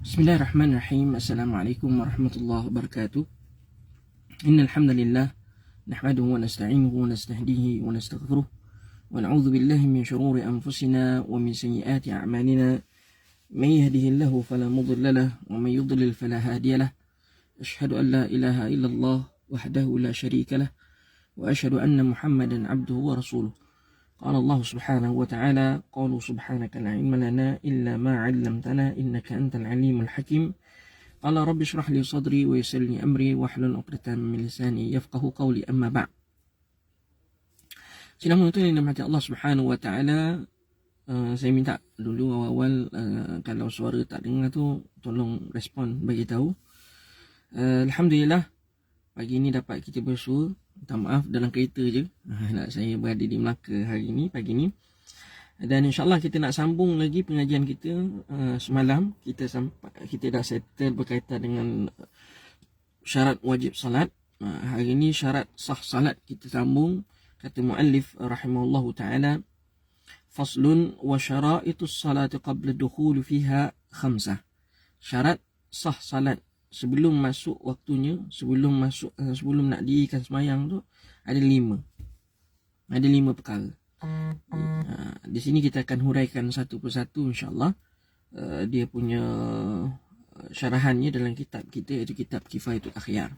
Bismillahirrahmanirrahim. Assalamualaikum warahmatullahi wabarakatuh. Innal hamdalillah nahmaduhu wa nasta'inuhu wa nastahdihi wa nastaghfiruh wa na'udzu billahi min shururi anfusina wa min sayyiati a'malina. May yahdihillahu fala mudilla lahu wa may yudlil fala hadiya lahu. Asyhadu an la ilaha illallah wahdahu la syarika lahu wa asyhadu anna Muhammadan 'abduhu wa rasuluh. Qala Allah subhanahu wa ta'ala, qalu subhanaka la ilma lana illa ma 'allamtana innaka antal alimul hakim. Qala rabbi shrah li sadri wa yassir li amri wahlul 'uqdatam min lisani yafqahu qawli, amma ba'd. Sidang penonton yang dirahmati Allah subhanahu wa ta'ala, saya minta dulu awal-awal kalau suara tak dengar tu tolong respon, bagi tahu. Alhamdulillah pagi ni dapat kita bersua. Minta maaf dalam kereta je. Saya berada di Melaka hari ni, pagi ni. Dan insyaAllah kita nak sambung lagi pengajian kita semalam. Kita dah settle berkaitan dengan syarat wajib salat. Hari ni syarat sah salat kita sambung. Kata muallif rahimahullahu ta'ala, faslun wa syara'itus salati qabla dukhul fiha khamsah. Syarat sah salat sebelum masuk waktunya, sebelum nak dirikan sembahyang tu, ada 5 perkara. Di sini kita akan huraikan satu persatu insya-Allah. Dia punya syarahannya dalam kitab kita, iaitu kitab Kifayatul Akhyar.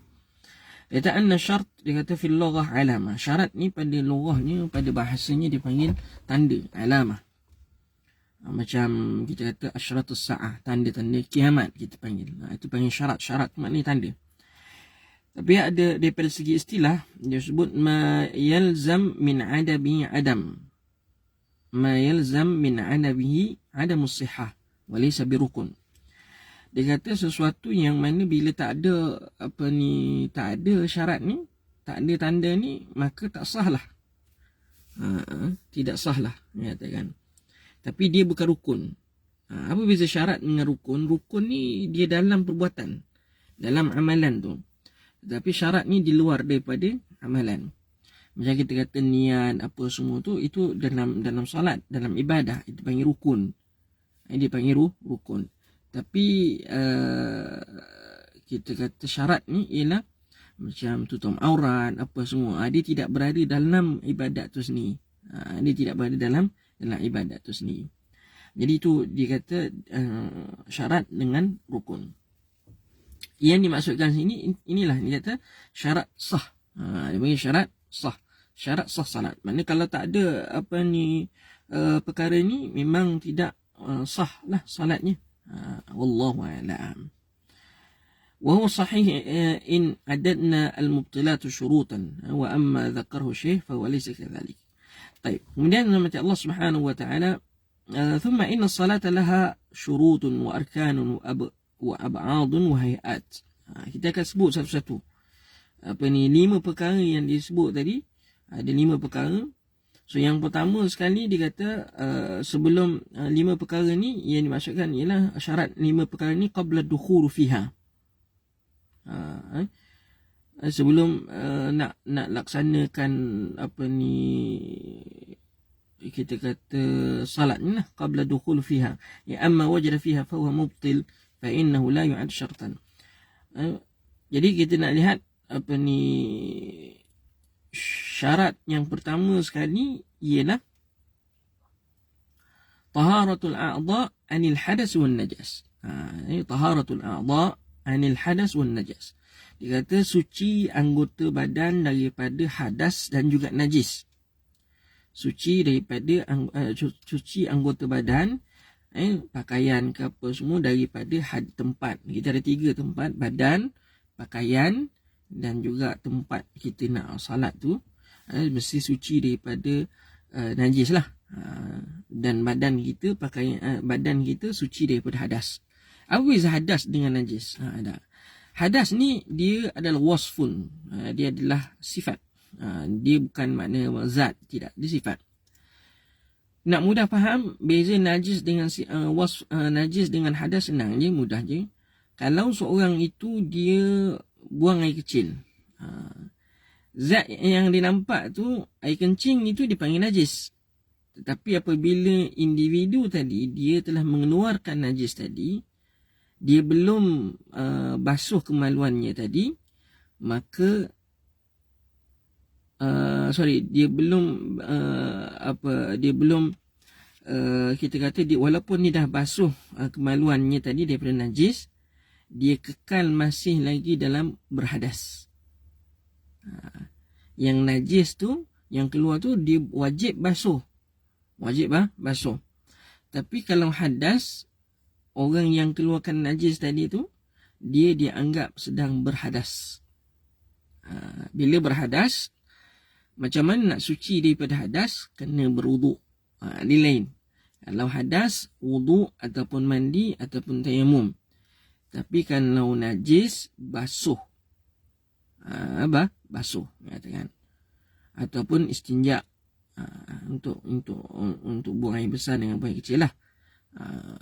Dia kata anna syart, dia kata fil lughah alamah. Syarat ni pada lughahnya, pada bahasanya dipanggil tanda, alamah. Macam kita kata asyratus sa'ah, tanda-tanda kiamat kita panggil. Itu panggil syarat. Syarat maknanya tanda. Tapi ada daripada segi istilah, dia sebut ma yalzam min adabihi adam. Ma yalzam min adabihi adamus sihah wa laysa birukun. Dia kata sesuatu yang mana bila tak ada tak ada syarat ni, tak ada tanda ni, maka tak sah lah. Tidak sah lah, dia katakan. Tapi dia bukan rukun. Apa beza syarat dengan rukun? Rukun ni dia dalam perbuatan, dalam amalan tu. Tapi syarat ni di luar daripada amalan. Macam kita kata niat apa semua tu, itu dalam solat, dalam ibadah, itu panggil rukun. Dia panggil rukun. Tapi kita kata syarat ni ialah macam tutup aurat apa semua. Dia tidak berada dalam ibadat tu sendiri. Dia tidak berada dalam ibadat tu sendiri. Jadi itu dia kata syarat dengan rukun. Yang dimaksudkan sini, inilah dia kata syarat sah. Dia panggil syarat sah. Syarat sah salat. Maknanya kalau tak ada perkara ni, memang tidak sah lah salatnya. Wallahu a'lam. وهو صحيح إن عددنا المبطلات شروطا وأما ذكره شيء فهو ليس كذلك. طيب، kemudian nama Allah Subhanahu wa taala, ثم إن الصلاة لها شروط وأركان وأبعاد وهيئات. Kita akan sebut satu-satu. 5 perkara yang disebut tadi. Ada 5 perkara. So yang pertama sekali dia kata sebelum 5 perkara ni, yang dimaksudkan ialah syarat 5 perkara ni qabla dukhul fiha. Sebelum nak laksanakan kita kata salat ni lah, qabla dukhul fiha. Ya amma wajada fiha fa huwa mubtil fa innahu la yu'ad syartan. Jadi kita nak lihat syarat yang pertama sekali ialah taharatul a'dha anil hadas wan najas. Taharatul a'dha anil hadas wan najas. Dia kata suci anggota badan daripada hadas dan juga najis. Suci daripada cuci anggota badan, pakaian ke apa semua, daripada tempat. Kita ada 3 tempat: badan, pakaian dan juga tempat kita nak salat tu. Mesti suci daripada najis lah. Dan badan kita, pakaian badan kita suci daripada hadas. Apa beza hadas dengan najis? Hadas ni dia adalah wasfun. Dia adalah sifat. Dia bukan makna zat, tidak, dia sifat. Nak mudah faham beza najis dengan najis dengan hadas, senang je, mudah je. Kalau seorang itu dia buang air kecil, zat yang dia nampak tu, air kencing itu dipanggil najis. Tetapi apabila individu tadi dia telah mengeluarkan najis tadi, dia belum basuh kemaluannya tadi, maka dia belum kita kata dia walaupun dia dah basuh kemaluannya tadi daripada najis, dia kekal masih lagi dalam berhadas. Yang najis tu, yang keluar tu, dia wajib basuh. Basuh. Tapi kalau hadas, orang yang keluarkan najis tadi tu, dia dianggap sedang berhadas. Bila berhadas, macam mana nak suci daripada hadas? Kena berwuduk. Dia lain. Kalau hadas, wuduk ataupun mandi ataupun tayamum. Tapi kalau najis, basuh. Basuh, katakan. Ataupun istinja, untuk buang air besar dengan buang air kecil lah.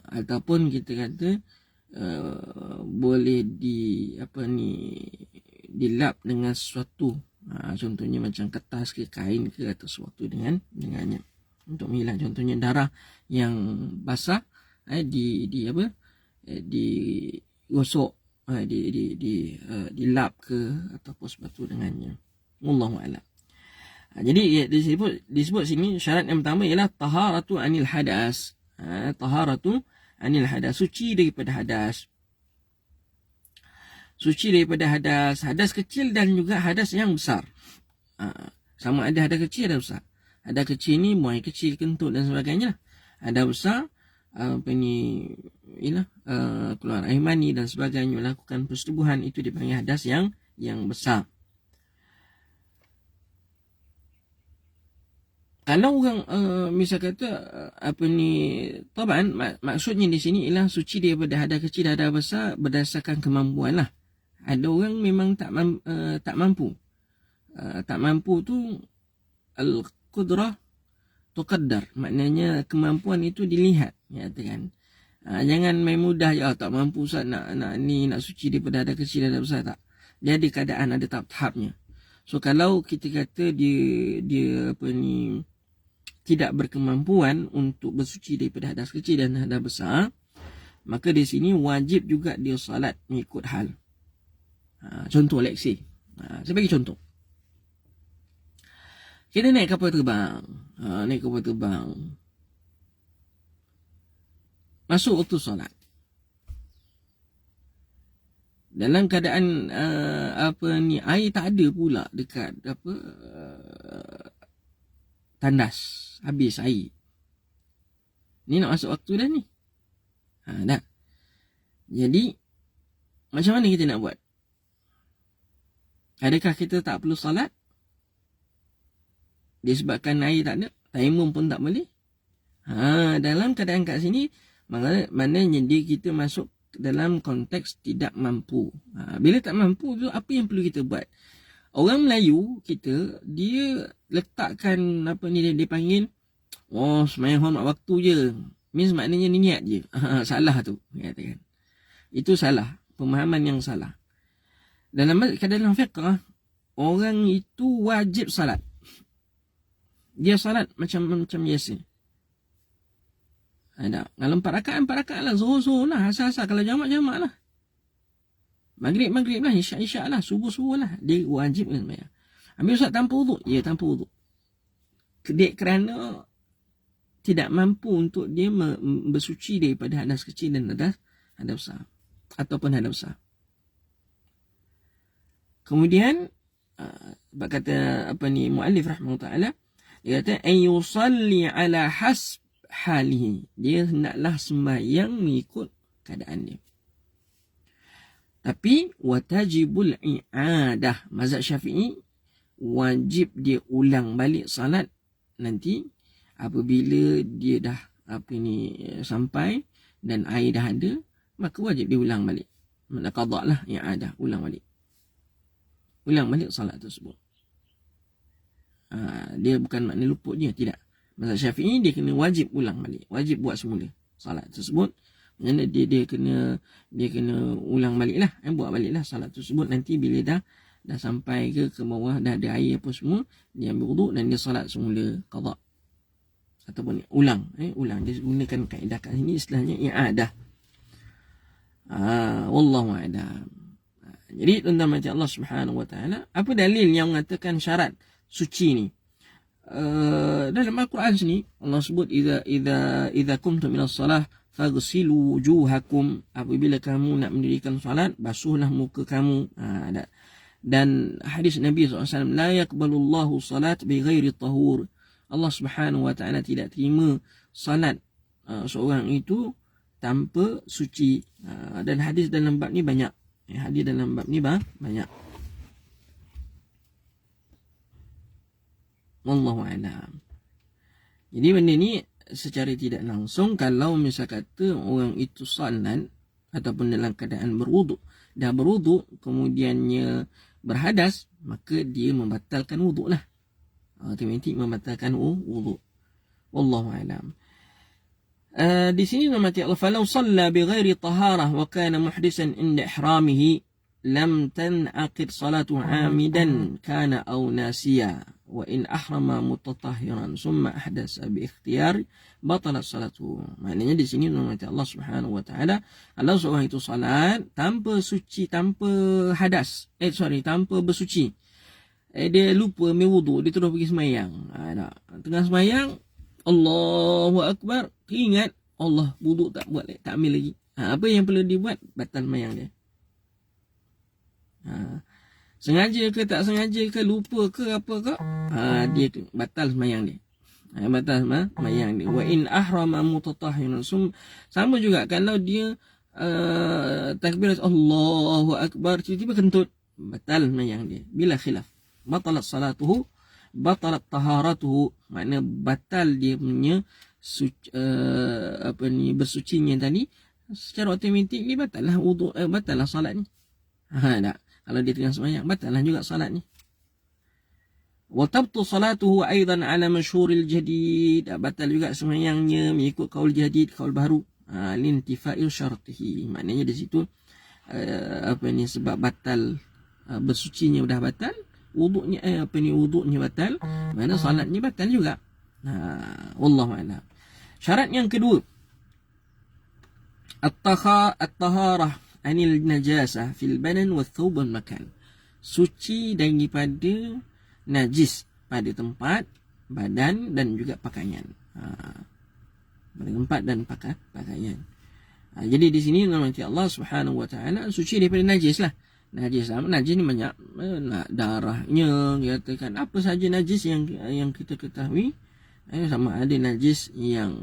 Ataupun kita kata boleh dilap dengan sesuatu. Contohnya macam kertas ke kain ke atau sesuatu dengannya untuk menghilang contohnya darah yang basah, digosok, dilap ke ataupun sesuatu dengannya. Wallahu a'lam. Jadi disebut sini syarat yang pertama ialah taharatu anil hadas. Taharatu anil hadas, suci daripada hadas. Suci daripada hadas kecil dan juga hadas yang besar. Sama ada hadas kecil dan besar. Hadas kecil ni buang air kecil, kentut dan sebagainya. Hadas besar keluar air mani dan sebagainya, melakukan persetubuhan, itu dipanggil hadas yang besar. Kalau orang misal kata taban maksudnya di sini ialah suci daripada hadas kecil dan hadas besar berdasarkan kemampuan lah. Ada orang memang tak mampu. Tak mampu tu al-qudrah tuqaddar, maknanya kemampuan itu dilihat, kan. Jangan main mudah je, tak mampu Ustaz nak suci daripada hadas kecil dan hadas besar, tak. Dia ada keadaan, ada tahap-tahapnya. So kalau kita kata dia tidak berkemampuan untuk bersuci daripada hadas kecil dan hadas besar, maka di sini wajib juga dia salat mengikut hal. Contoh leksi. Saya bagi contoh. Kita naik kapal terbang. Masuk waktu solat. Dalam keadaan air tak ada pula dekat tandas, habis air. Ni nak masuk waktu dah ni. Dah. Jadi macam mana kita nak buat? Adakah kita tak perlu salat? Disebabkan air tak ada, tayamum pun tak boleh. Dalam keadaan kat sini, maknanya kita masuk dalam konteks tidak mampu. Bila tak mampu tu, apa yang perlu kita buat? Orang Melayu kita, dia letakkan dia panggil semayang hormat waktu je. Means maknanya niat je. Salah tu, katakan. Itu salah, pemahaman yang salah. Dalam fiqh, orang itu wajib salat. Dia salat macam biasa. Kalau 4 rakaat lah, zuhur lah, asal-asal. Kalau jamak lah. Maghrib lah, isyak lah, subuh lah. Dia wajib sembahyang. Ambil Ustaz tanpa wuduk? Ya, tanpa wuduk. Kerana tidak mampu untuk dia bersuci daripada hadas kecil dan hadas besar. Ataupun hadas besar. Kemudian, kata muallif rahimahullah ta'ala, dia kata, ayyusalli ala hasb halihi. Dia hendaklah sembahyang mengikut keadaan dia. Tapi watajibul i'adah. Mazhab Syafi'i wajib dia ulang balik salat nanti apabila dia dah sampai dan air dah ada, maka wajib dia ulang balik. Mana qada lah, i'adah, ulang balik salat tersebut. Dia bukan makna luput je, tidak. Mazhab Syafi'i dia kena wajib ulang balik, wajib buat semula salat tersebut. Maksudnya dia kena ulang balik lah, buat balik lah salat tersebut. Nanti bila dah sampai ke bawah, dah ada air apa semua, dia ambil wuduk dan dia salat semula qada ataupun ulang. Dia gunakan kaedah kat sini istilahnya i'adah. Wallahu a'lam. Jadi tuan-tuan macam Allah Subhanahu wa taala, apa dalil yang mengatakan syarat suci ni? Dalam Al-Quran sini Allah sebut idza kumtum ila salah faghsilu wujuhakum, apabila kamu nak mendirikan solat basuhlah muka kamu. Dan hadis Nabi SAW, la yaqbalullahu salat bighairi tahur, Allah Subhanahu wa taala tidak terima salat seorang itu tanpa suci. Dan hadis dalam bab ni banyak. Hadis dalam bab ni banyak. Wallahu a'lam. Jadi benda ni secara tidak langsung, kalau misal kata orang itu salat ataupun dalam keadaan berwuduk, dah berwuduk kemudiannya berhadas, maka dia membatalkan wuduk lah. Otomatik membatalkan wuduk. Wallahu a'lam. Di sini namati Allah, falau salla bighairi taharah wa kana muhdisan inda ihramihi lam tanaqid salatu 'amidan kana aw nasiya wa in ahrama mutatahhiran summa ahdasa bi ikhtiyar batalat salatu. Maknanya di sini namati Allah Subhanahu wa taala, kalau seorang itu salat tanpa suci, tanpa hadas, tanpa bersuci, dia lupa mewuduk, dia terus pergi semayang. Tengah semayang, Allahu Akbar, ingat Allah, wuduk tak buat, tak ambil lagi. Apa yang perlu dibuat? Batal semayang dia. Sengaja ke tak sengaja ke, lupa ke apa ke, dia batal semayang dia. Batal semayang dia. Wa in ahrama mutatahhiran, sama juga kalau dia takbir Allahu Akbar, tiba-tiba kentut, batal semayang dia bila khilaf. Batalat salatuhu, batalat taharatuhu, makna batal dia punya bersucinya tadi, secara otomatik dia batallah wuduk, batallah salat ni. Tak. Kalau dia tengah sembahyang, batallah juga salat ni. Wa tabtu salatuhu aidan ala masyhuril jadid, batal juga sembahyangnya mengikut kaul jadid, kaul baru, lintifa'il syartihi. Maknanya di situ sebab batal bersucinya dah batal, wuduknya wuduknya batal, mana salatnya batal juga. Wallahu a'lam. Syarat yang kedua, at-taharah anil najasah fil badan wa thawb wal makan, suci daripada najis pada tempat, badan dan juga pakaian. Pada tempat dan pakaian. Jadi di sini nanti Allah Subhanahu wa taala suci daripada najis lah. Najis ni banyak, darahnya, katakan apa saja najis yang kita ketahui, sama ada najis yang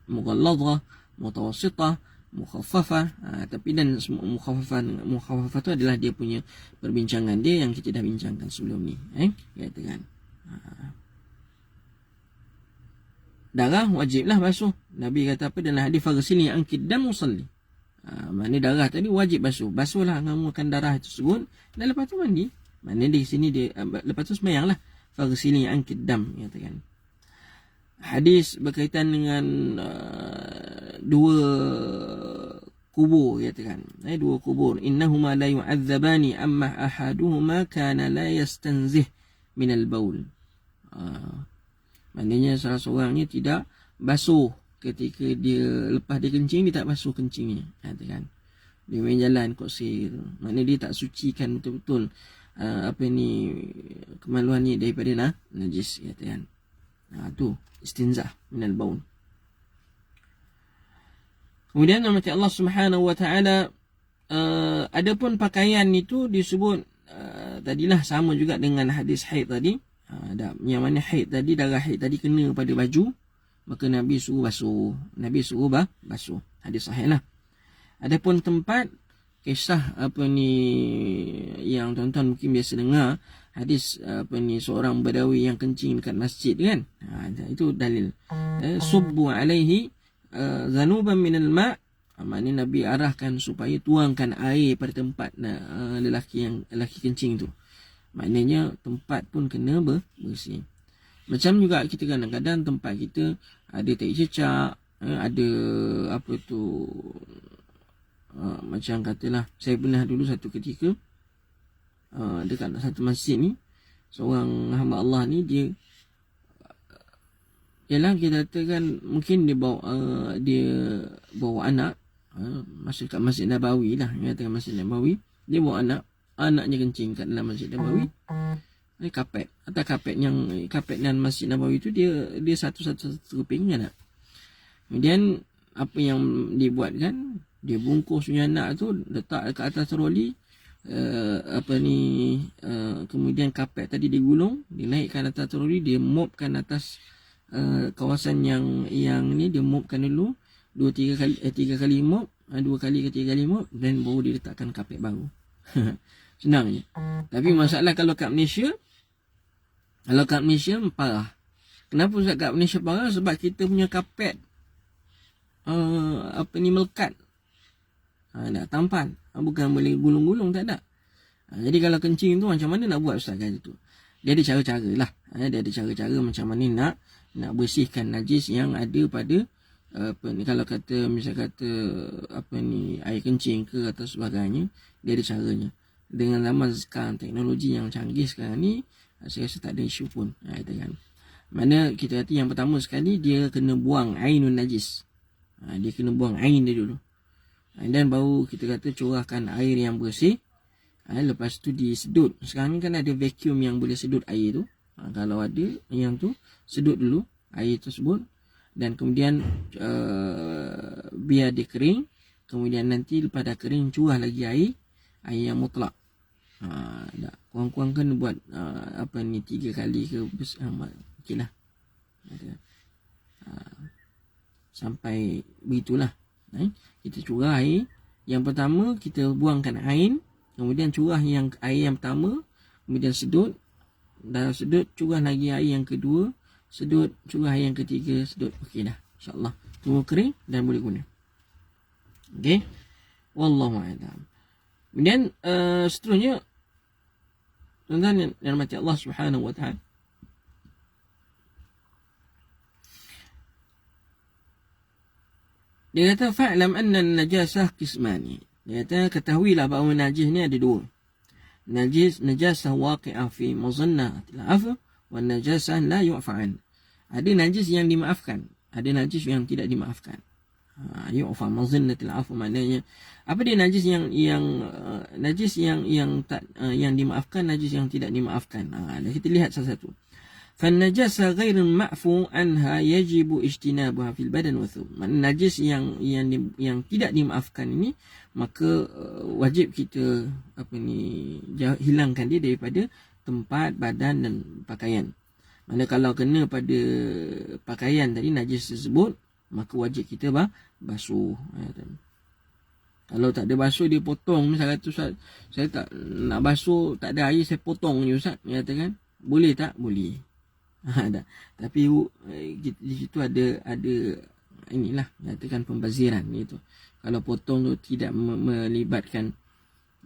mughalladhah, mutawassithah, mukhaffafah. Tapi dan mukhaffafah tu adalah dia punya perbincangan dia yang kita dah bincangkan sebelum ni. Katakan darah wajiblah basuh. Nabi kata apa dalam hadis, faghsilni anki dam musalli. Maknanya darah tadi wajib basuh. Basuhlah ngamukan darah tersebut dan lepas tu mandi. Maknanya di sini dia lepas tu sembahyanglah. Faghsilni anki dam, katakan. Hadis berkaitan dengan dua kubur, katakan. Dua kubur. Innahuma la yu'adzabani amma ahaduhuma kana la yastanzih minal baul. Maknanya salah seorang ni tidak basuh ketika dia lepas dia kencing, dia tak basuh kencingnya, katakan. Dia main jalan koksir, maknanya dia tak sucikan betul-betul kemaluan ni daripada najis, katakan. Tu istinzah minal baul. Kemudian nama Allah Subhanahu wa taala, adapun pakaian itu disebut tadilah sama juga dengan hadis haid tadi. Yang mana haid tadi, darah haid tadi kena pada baju, maka Nabi suruh basuh. Nabi suruh basuh. Hadis sahih lah. Adapun tempat, kisah yang tuan-tuan mungkin biasa dengar, hadis seorang Badawi yang kencing dekat masjid kan. Itu dalil. Subbu alaihi zanuban minal ma'. Maknanya Nabi arahkan supaya tuangkan air pada tempat lelaki kencing tu. Maknanya tempat pun kena bersih. Macam juga kita kadang-kadang tempat kita ada tai cecak, ada macam katalah, saya pernah dulu satu ketika dekat satu masjid ni, seorang hamba Allah ni dia ialah kita katakan mungkin dia bawa anak, masuk kat Masjid Nabawi lah, dia katakan Masjid Nabawi, dia bawa anaknya kencing kat dalam Masjid Nabawi. Kapet atau kapet dan Masjid Nabawi tu dia satu keping kan tak? Kemudian apa yang dibuat kan, dia bungkus punya anak tu, letak dekat atas troli, kemudian kapet tadi digulung, dinaikkan atas troli, dia mopkan atas kawasan yang ni, dia mopkan dulu 3 kali mop, 2 kali ke 3 kali mop, dan baru dia letakkan kapet baru. Senang je. Tapi masalah kalau kat Malaysia parah. Kenapa kat Malaysia parah? Sebab kita punya kapet melekat. Tak tampan. Bukan boleh gulung-gulung, tak ada. Jadi kalau kencing tu macam mana nak buat ustaz kata tu? Dia ada cara-cara lah. Dia ada cara-cara macam mana nak bersihkan najis yang ada pada kalau kata air kencing ke atau sebagainya, dia ada caranya. Dengan zaman sekarang, teknologi yang canggih sekarang ni, saya rasa tak ada isu pun. Kan. Mana kita kata yang pertama sekali, dia kena buang ainun najis. Dia kena buang ain dia dulu. Dan baru kita kata curahkan air yang bersih. Lepas tu disedut. Sekarang ni kan ada vacuum yang boleh sedut air tu. Kalau ada yang tu, sedut dulu air tersebut. Dan kemudian biar dia kering. Kemudian nanti lepas dah kering, curah lagi air yang mutlak. Kurang-kurang kan buat 3 kali ke okey lah. Sampai begitulah. Kita curah air yang pertama, kita buangkan air, kemudian curah air yang pertama, kemudian sedut, dah sedut, curah lagi air yang kedua, sedut, curah air yang ketiga, sedut. Okey dah, insyaAllah tunggu kering dan boleh guna. Okey, wallahu a'lam. Kemudian seterusnya, tuan-tuan yang dirahmati Allah Subhanahu wa taala, dia kata fa'lam anna an-najasah qismani. Dia kata ketahuilah bahawa najis ni ada dua. Najasah waqi'ah fi mazannatil 'afw wa najasah la yu'fa'an. Ada najis yang dimaafkan, ada najis yang tidak dimaafkan. Yu'fa mazannatil 'afw maknanya apa dia najis yang dimaafkan, najis yang tidak dimaafkan. Kita lihat satu-satu. فالنجاسة غير المعفو عنها يجب اجتنابها في البدن والثوب. Najis yang tidak dimaafkan ini, maka wajib kita hilangkan dia daripada tempat, badan dan pakaian. Mana kalau kena pada pakaian tadi najis tersebut, maka wajib kita basuh. Kalau tak ada basuh, dia potong. Misalnya tu, saya tak nak basuh, tak ada air, saya potong je ustaz. Dia katakan boleh tak? Boleh. Tapi di situ ada inilah, nyatakan pembaziran gitu. Kalau potong tu tidak melibatkan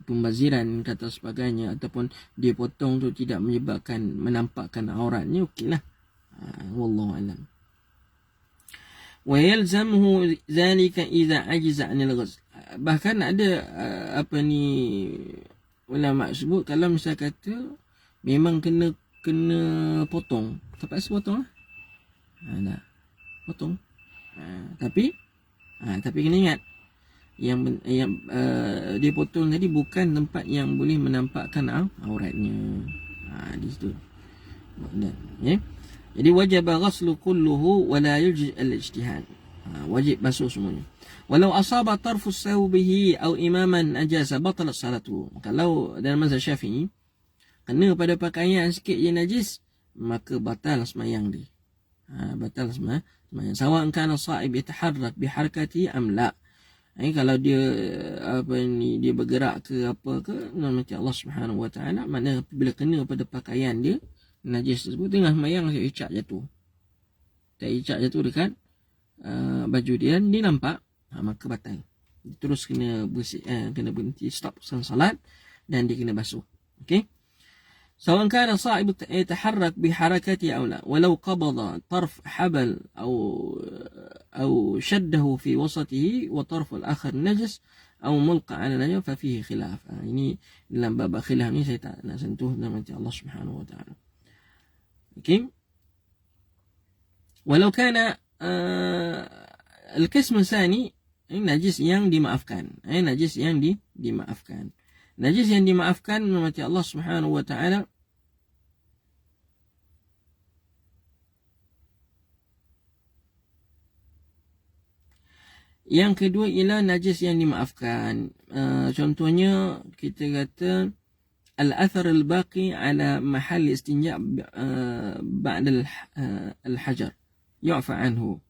pembaziran kata sebagainya, ataupun dia potong tu tidak menampakkan auratnya, okeylah. Wallahu alam. Wa yalzamuhu zalika idza ajiza 'anil ghusl. Bahkan ada ulama sebut, kalau misal kata memang kena potong, terpaksa potong lah. Potong. Tapi kena ingat yang dia potong tadi bukan tempat yang boleh menampakkan auratnya. Di situ. Ya. Jadi wajib ghaslu kulluhu wa la yujzi al-ijtihad. Wajib basuh semuanya. Walau asaba tarfu sawbihi aw imaman najasa batalat salatu. Kalau dalam mazhab Syafi'i kena pada pakaian sikit je najis, maka batal semayang dia. Batal semayang. Sawa'an kana sa'ib yataharrak biharakati am la. Kalau dia dia bergerak ke apa ke, nanti Allah Subhanahu wa taala, makna bila kena pada pakaian dia najis tersebut, tengah semayang saya icak jatuh. Tak icak jatuh dekat baju dia nampak, maka batal. Terus kena bersih, kena berhenti, stop salat, dan dia kena basuh. Okey. سواء كان صائب يتحرك بحركته أو لا، ولو قبض طرف حبل أو شده في وسطه وطرف الآخر نجس أو ملقى على نجس ففيه خلاف. ini dalam bab khilaf ni saya tak nak sentuh, nama Allah Subhanahu wa taala. Okey. Walau kana al-qism tsani najis yang dimaafkan. Najis yang dimaafkan. Najis yang dimaafkan menurut Allah Subhanahu wa taala yang kedua ialah najis yang dimaafkan. Contohnya kita kata al-athar al-baqi ala mahal istinja' ba'da al-hajar yu'fa anhu.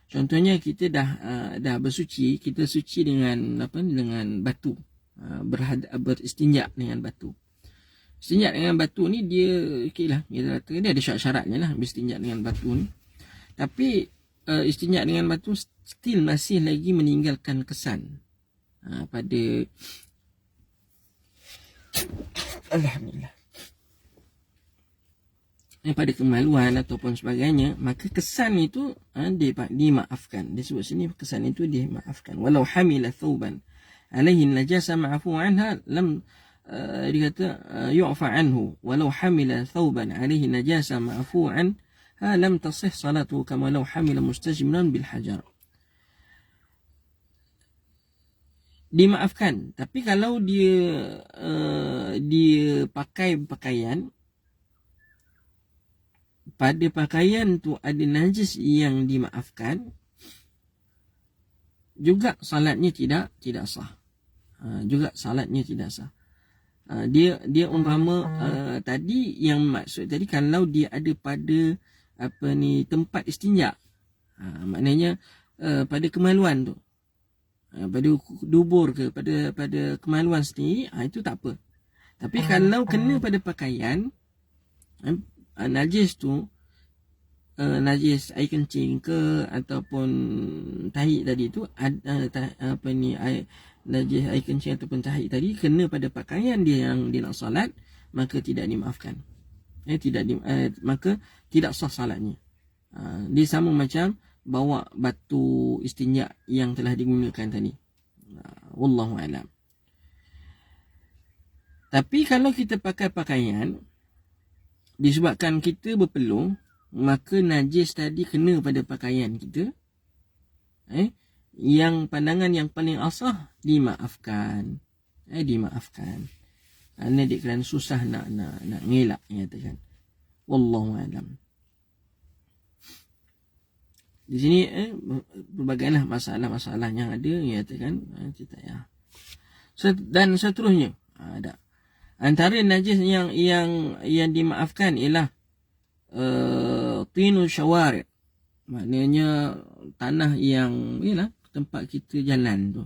Contohnya kita dah bersuci, kita suci dengan dengan batu, beristinja' dengan batu. Istinja' dengan batu ni dia okeylah, kita kata dia ada syarat-syaratnya lah beristinja' dengan batu ni. Tapi istinja' dengan batu still masih lagi meninggalkan kesan pada alhamdulillah pada kemaluan ataupun sebagainya, maka kesan itu dimaafkan. Disebut sini kesan itu dimaafkan. Walau hamila thawban alaihi najasa ma'fu anha lam dikata yu'fa anhu. Walau hamila thawban alaihi najasa ma'fu anha lam tasih salatu kama law hamila mustajmiran bil hajar. Dimaafkan, tapi kalau dia pakai pakaian, pada pakaian tu ada najis yang dimaafkan, juga salatnya tidak sah. Juga salatnya tidak sah. Dia umpama tadi yang maksud tadi, kalau dia ada pada tempat istinja, maknanya pada kemaluan tu, pada dubur ke pada kemaluan sendiri, itu tak apa. Tapi kalau kena pada pakaian, najis tu najis air kencing ke ataupun tahi tadi tu, najis air kencing ataupun tahi tadi kena pada pakaian dia yang dia nak salat, maka tidak dimaafkan. Maka tidak sah salatnya. Dia sama macam bawa batu istinja yang telah digunakan tadi. Wallahu alam. Tapi kalau kita pakai pakaian, disebabkan kita berpeluh, maka najis tadi kena pada pakaian kita. Yang pandangan yang paling asah dimaafkan. Dimaafkan. Kerana dia kerana susah nak ngelak, nyatakan. Wallahu alam. Di sini berbagailah masalah-masalah yang ada, nyatakan kita ya. Dan seterusnya ada. Antara najis yang dimaafkan ialah tinu syawari', maknanya tanah yang ialah tempat kita jalan tu.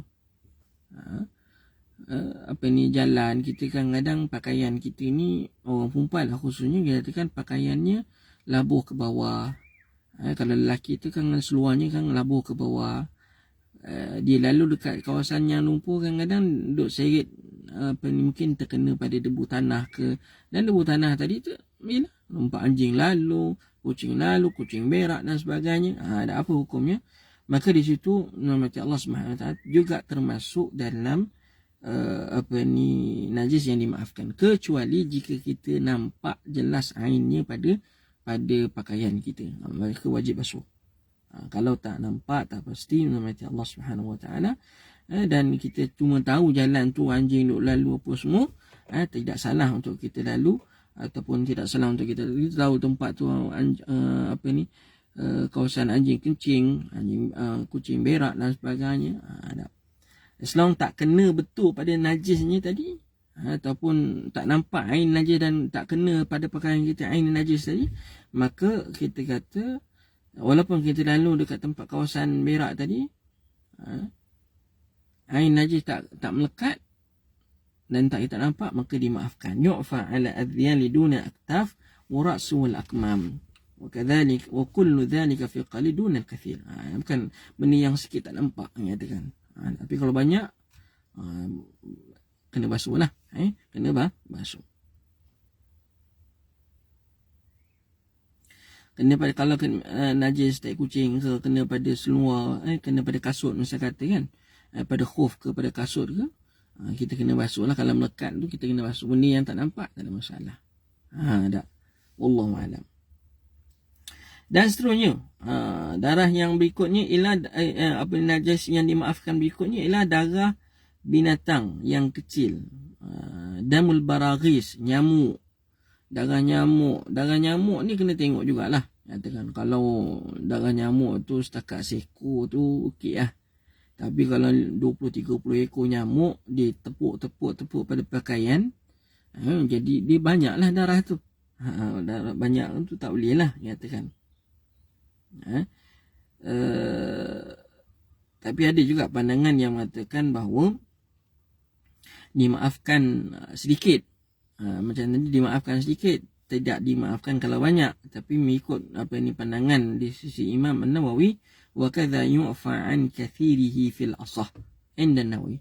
Jalan kita kadang-kadang pakaian kita ni, orang perempuan lah khususnya, kita katakan pakaiannya labuh ke bawah. Kalau lelaki tu kan seluarnya kan labuh ke bawah. Dia lalu dekat kawasan yang lumpur, kadang-kadang duduk seret, mungkin terkena pada debu tanah ke. Dan debu tanah tadi tu ialah nampak anjing lalu, kucing berak dan sebagainya. Ada apa hukumnya? Maka di situ nama Allah Subhanahu Wa Taala juga termasuk dalam najis yang dimaafkan, kecuali jika kita nampak jelas ainnya pada pakaian kita, maka wajib basuh. Kalau tak nampak, tak pasti, nama Allah Subhanahu Wa Taala, dan kita cuma tahu jalan tu anjing duk lalu apa semua, tidak salah untuk kita lalu, ataupun tidak salah untuk kita tahu tempat tu kawasan anjing kencing, anjing kucing berak dan sebagainya. Selama tak kena betul pada najisnya tadi, ataupun tak nampak ain najis dan tak kena pada pakaian kita ain najis tadi, maka kita kata walaupun kita lalu dekat tempat kawasan berak tadi, ain najis tak melekat dan tak kita nampak, maka dimaafkan. Yu'fa ala adhiyan liduna aktaf wa ra'su wal akmam wa kadhalik wa kullu dhalika fi qalil duna al-kathir. Bukan benda yang sikit tak nampak, nyatakan. Tapi kalau banyak, kena basuh lah. Kena basuh. Kena pada, kalau najis tai kucing ke, kena pada seluar, kena pada kasut, misalnya kata kan, pada khuf ke, pada kasut ke, kita kena basuh lah. Kalau melekat tu kita kena basuh. Benda yang tak nampak tak ada masalah. Tak. Wallahu alam. Dan seterusnya, darah yang berikutnya ialah najis yang dimaafkan berikutnya ialah darah binatang yang kecil. Damul baraghis, nyamuk. Darah nyamuk ni kena tengok jugalah. Katakan kalau darah nyamuk tu setakat seekor tu okey lah. Tapi kalau 20-30 ekor nyamuk ditepuk pada pakaian, jadi dia banyaklah darah tu. Darah banyak tu tak boleh lah katakan. Tapi ada juga pandangan yang mengatakan bahawa dimaafkan sedikit. Macam tadi dimaafkan sedikit, tidak dimaafkan kalau banyak. Tapi mengikut pandangan di sisi Imam An-Nawawi, wa kadza yu'fa an kathirihi fil asah inda An-Nawawi.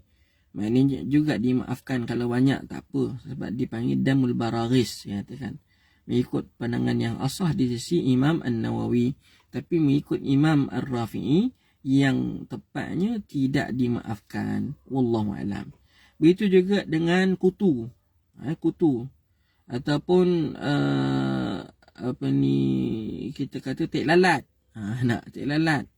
Maknanya juga dimaafkan kalau banyak tak apa, sebab dipanggil damul baraghis, katakan. Mengikut pandangan yang asah di sisi Imam An-Nawawi. Tapi mengikut Imam Ar-Rafi'i, yang tepatnya tidak dimaafkan. Wallahu a'lam. Begitu juga dengan kutu. Kutu ataupun kita kata tek lalat. Tek lalat.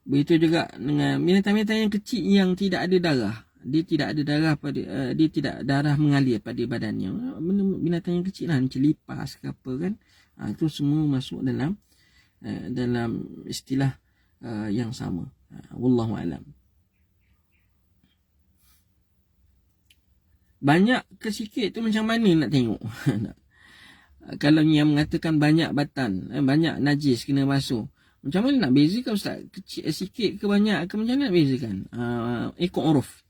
Begitu juga dengan binatang-binatang yang kecil yang tidak ada darah. Dia tidak ada darah dia tidak darah mengalir pada badannya. Binatang yang kecil lah, macam lipas ke apa kan. Itu semua masuk dalam istilah yang sama. Wallahu a'lam. Banyak ke sikit tu macam mana nak tengok? Kalau yang mengatakan banyak batal, banyak najis kena basuh, macam mana nak bezakan Ustaz? Kecil sikit ke banyak ke, macam mana nak bezakan? Ikut uruf.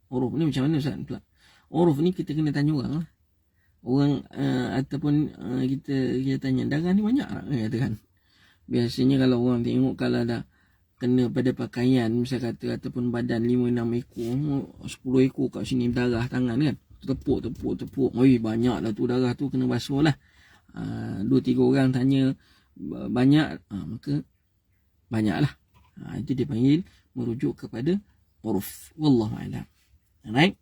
Uruf ni macam mana Ustaz pula? Uruf ni kita kena tanya orang lah. Orang ataupun kita tanya, darah ni banyak tak? Katakan. Biasanya kalau orang tengok, kalau ada kena pada pakaian, misal kata, ataupun badan 5-6 ekor, 10 ekor kat sini darah tangan kan, tepuk. Oi, banyak lah tu darah tu, kena basuh lah. 2-3 orang tanya banyak, maka banyak lah. Itu dipanggil merujuk kepada uruf. Wallahu a'lam. Alright.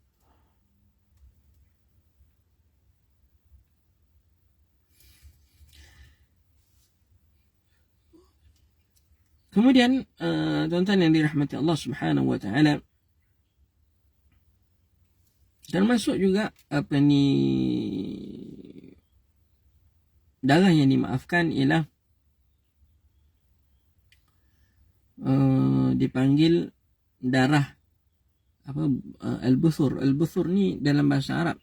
Kemudian tuan-tuan yang dirahmati Allah Subhanahu wa taala, termasuk juga darah yang dimaafkan ialah dipanggil darah al-buthur. Al-buthur ni dalam bahasa Arab,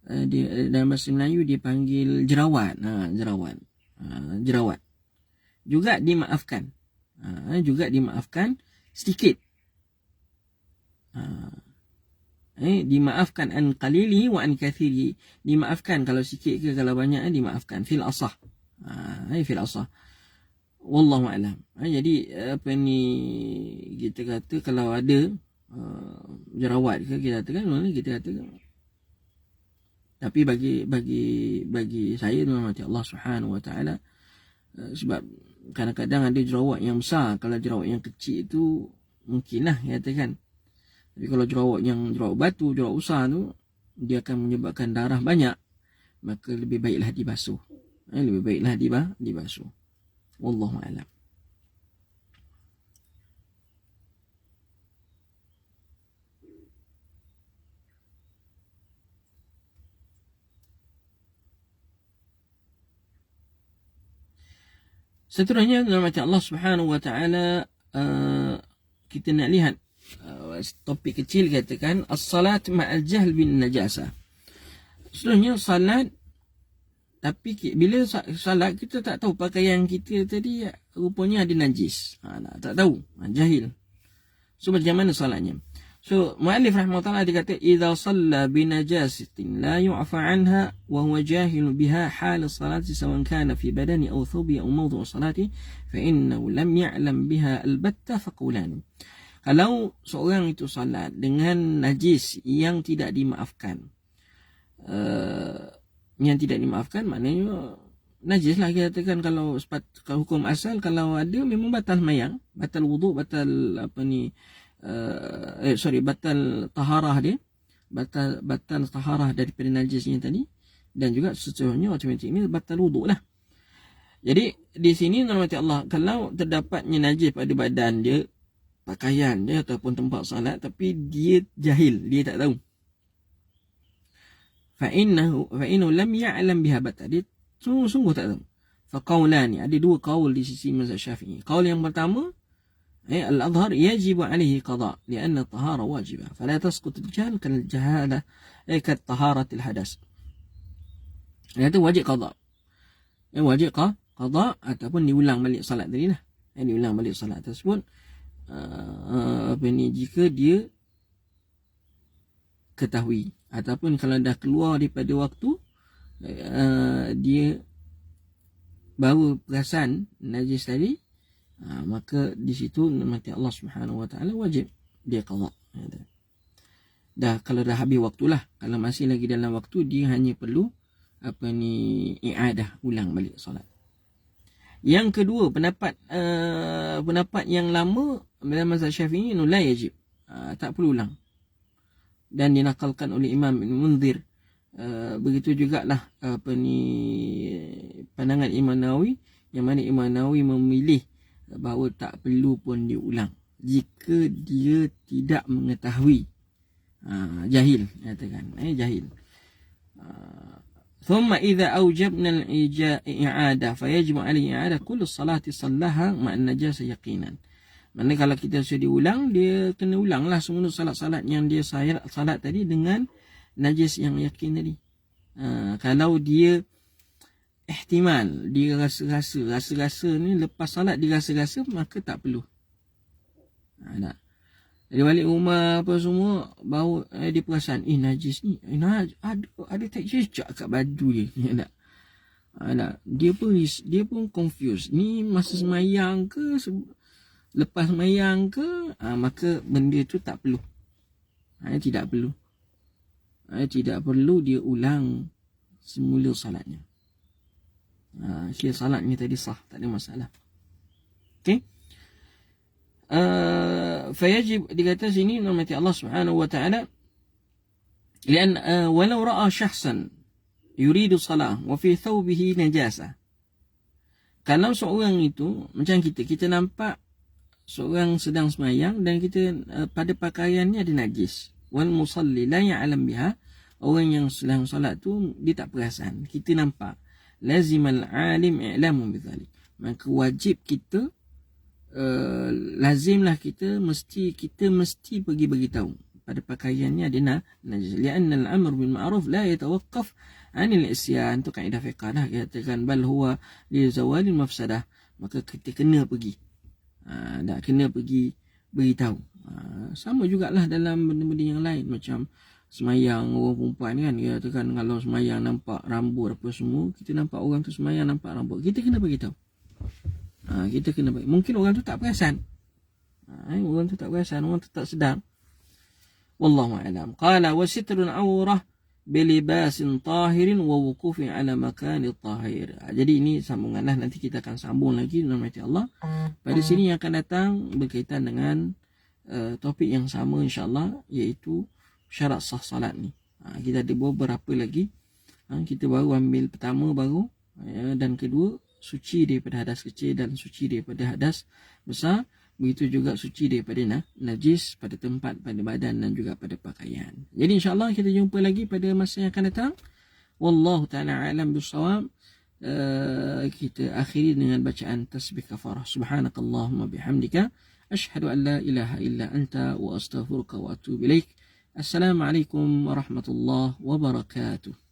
dalam bahasa Melayu dipanggil jerawat. Jerawat juga dimaafkan. Sedikit. Dimaafkan an qalili wa an kathiri. Dimaafkan kalau sikit ke kalau banyak, dimaafkan fil asah. Fil asah. Wallahu a'lam. Jadi kita kata kalau ada jerawat ke, kita katakan. Tapi bagi saya, rahmati Allah Subhanahu wa taala, sebab kadang-kadang ada jerawat yang besar. Kalau jerawat yang kecil tu mungkinlah katakan. Tapi kalau jerawat batu, jerawat besar tu, dia akan menyebabkan darah banyak, maka lebih baiklah dibasuh. Dibasuh. Wallahu a'lam. Seterusnya, rahmat Allah Subhanahu wa taala, kita nak lihat topik kecil, katakan as-salat ma'al jahl bin najasah. Seterusnya salat, tapi bila salat kita tak tahu pakaian kita tadi rupanya ada najis. Tak tahu, jahil. So macam mana salatnya? So muallif rahimahullah dia kata, idza shalla bi najasatin la yu'fa anha wa huwa jahil biha hal salati sawan kana fi badani aw thubi aw mawdu' salati fa innahu lam ya'lam biha albatta faqulan. Kalau seorang itu salat dengan najis yang tidak dimaafkan, maknanya najis lah kita katakan. Kalau hukum asal, kalau ada memang batal sembahyang, batal wuduk, batal batal taharah dia, batal taharah daripada najisnya tadi, dan juga seterusnya automatik ini batal wuduk lah. Jadi di sini rahmati Allah, kalau terdapatnya najis pada badan dia, pakaian dia ataupun tempat salat, tapi dia jahil, dia tak tahu, fa'innahu lam ya'lam biha batta, dia sungguh tak tahu. Faqaulani, ada dua qaul di sisi mazhab Syafi'i. Qaul yang pertama, al-adhhar yajibu alaihi qada lianna at-tahara wajibah fala tasqut al-jahl kal jahalah kat taharatil hadas. Itu wajib qada. Wajib qada ataupun diulang balik salat tadi lah. Diulang balik salat tersebut jika dia ketahui, ataupun kalau dah keluar daripada waktu, dia baru perasan najis tadi, maka di situ mati Allah Subhanahu Wa Taala wajib dia qada. Dah kalau dah habis waktulah. Kalau masih lagi dalam waktu, dia hanya perlu i'adah, ulang balik solat. Yang kedua, pendapat yang lama dalam mazhab Syafi'i, la yajib, tak perlu ulang, dan dinakalkan oleh Imam Ibn Munzir. Begitu jugalah pandangan Imam Nawawi, yang mana Imam Nawawi memilih bahawa tak perlu pun diulang jika dia tidak mengetahui, jahil, katakan jahil. ثم إذا أوجبنا الإعادة فيجب عليه إعادة كل الصلاة صلاها مع النجاسة يقينا. Maksudnya kalau kita sudah diulang, dia kena ulanglah semua salat-salat yang dia salat tadi dengan najis yang yakin tadi. Kalau dia ihtimal, dia rasa-rasa ni lepas salat dia rasa-rasa, maka tak perlu. Tak. Dia balik rumah apa semua, baru dia perasan, najis ni, ada tekstur jejak kat baju dia. Tak. Dia pun confused. Ni masa semayang ke, lepas semayang ke, maka benda tu tak perlu. Tidak perlu. Tidak perlu dia ulang semula salatnya. Salatnya tadi sah, tak ada masalah. Okey. Fayajib, dikata sini namanya Allah Subhanahu Wa Taala, lian walau ra'a syahsan yuridu salah wa fi thawbihi najasa. Kalau seorang itu macam kita nampak seorang sedang semayang dan kita pada pakaiannya ada najis, wal musalli la ya'lam biha, orang yang sedang solat tu dia tak perasan, kita nampak, lazimal alim i'lamu bidzalik, maka wajib kita, lazimlah kita mesti pergi beritahu pada pakaiannya ada najis. Lianna al-amr bil ma'ruf la yatawaqqaf 'anil isyan, tu kaedah fiqh dah, katakan bal huwa li zawalil mafsadah, maka kita kena pergi, dah kena pergi beritahu. Sama jugalah dalam benda-benda yang lain, macam semayang orang perempuan kan, dia katakan kalau semayang nampak rambut apa semua, kita nampak orang tu semayang nampak rambut, kita kena beritahu. Kita kena bagi. Mungkin orang tu tak perasan. Orang tu tak sedar. Wallahu a'lam. Qala wa sitrun awrah bilibasin tahirin wa wuqufin ala makanit tahir. Jadi ini sambunganlah, nanti kita akan sambung lagi nama Allah. Pada sini yang akan datang berkaitan dengan topik yang sama insya-Allah, iaitu syarat sah salat ni. Kita ada beberapa lagi. Kita baru ambil pertama dan kedua, suci daripada hadas kecil dan suci daripada hadas besar. Begitu juga suci daripada najis pada tempat, pada badan dan juga pada pakaian. Jadi insya-Allah kita jumpa lagi pada masa yang akan datang. Wallahu ta'ala a'lam bissawab. Kita akhiri dengan bacaan tasbih kafarah. Subhanakallahumma bihamdika asyhadu an la ilaha illa anta wa astaghfiruka wa atubu ilaik. Assalamualaikum warahmatullahi wabarakatuh.